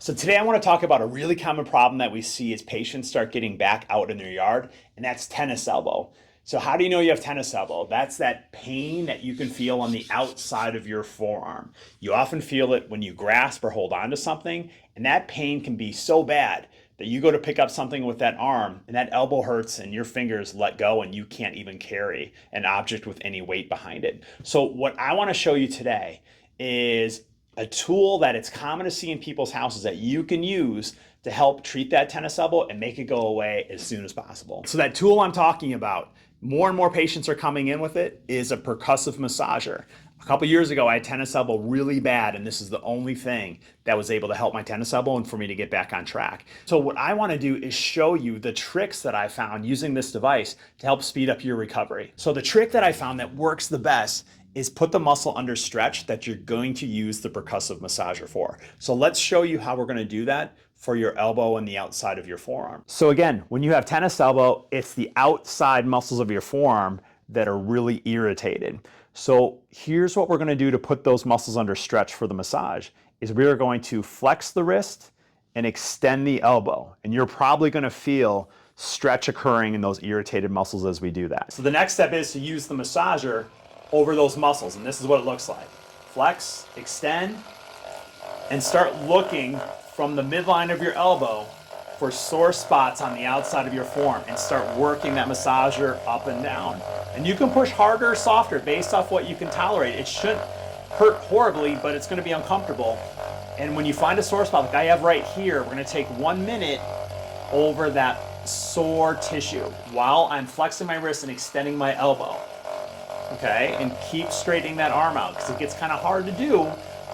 So today I want to talk about a really common problem that we see as patients start getting back out in their yard, and that's tennis elbow. So how do you know you have tennis elbow? That's that pain that you can feel on the outside of your forearm. You often feel it when you grasp or hold on to something, and that pain can be so bad that you go to pick up something with that arm and that elbow hurts and your fingers let go and you can't even carry an object with any weight behind it. So what I want to show you today is a tool that it's common to see in people's houses that you can use to help treat that tennis elbow and make it go away as soon as possible. So that tool I'm talking about, more and more patients are coming in with it, is a percussive massager. A couple years ago, I had tennis elbow really bad, and this is the only thing that was able to help my tennis elbow and for me to get back on track. So what I want to do is show you the tricks that I found using this device to help speed up your recovery. So the trick that I found that works the best is put the muscle under stretch that you're going to use the percussive massager for. So let's show you how we're going to do that for your elbow and the outside of your forearm. So again, when you have tennis elbow, it's the outside muscles of your forearm that are really irritated. So here's what we're going to do to put those muscles under stretch for the massage is we are going to flex the wrist and extend the elbow. And you're probably going to feel stretch occurring in those irritated muscles as we do that. So the next step is to use the massager over those muscles, and this is what it looks like. Flex, extend, and start looking from the midline of your elbow for sore spots on the outside of your forearm and start working that massager up and down. And you can push harder or softer based off what you can tolerate. It shouldn't hurt horribly, but it's going to be uncomfortable. And when you find a sore spot like I have right here, we're going to take 1 minute over that sore tissue while I'm flexing my wrist and extending my elbow. Okay, and keep straightening that arm out because it gets kind of hard to do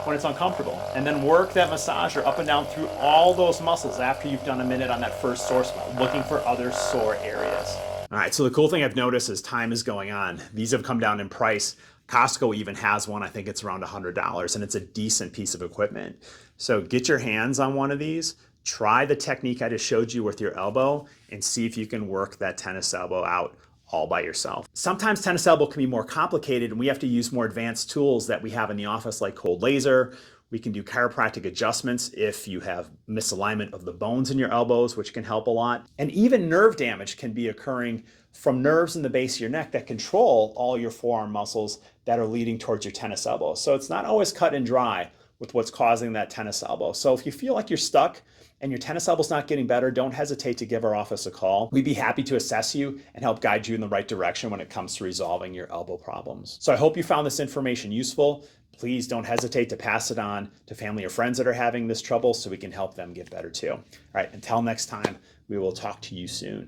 when it's uncomfortable. And then work that massager up and down through all those muscles after you've done a minute on that first sore spot, looking for other sore areas. All right, so the cool thing I've noticed as time is going on, these have come down in price. Costco even has one, I think it's around $100, and it's a decent piece of equipment. So get your hands on one of these, try the technique I just showed you with your elbow, and see if you can work that tennis elbow out all by yourself. Sometimes tennis elbow can be more complicated and we have to use more advanced tools that we have in the office like cold laser. We can do chiropractic adjustments if you have misalignment of the bones in your elbows, which can help a lot. And even nerve damage can be occurring from nerves in the base of your neck that control all your forearm muscles that are leading towards your tennis elbow. So it's not always cut and dry with what's causing that tennis elbow. So if you feel like you're stuck and your tennis elbow's not getting better, don't hesitate to give our office a call. We'd be happy to assess you and help guide you in the right direction when it comes to resolving your elbow problems. So I hope you found this information useful. Please don't hesitate to pass it on to family or friends that are having this trouble so we can help them get better too. All right, until next time, we will talk to you soon.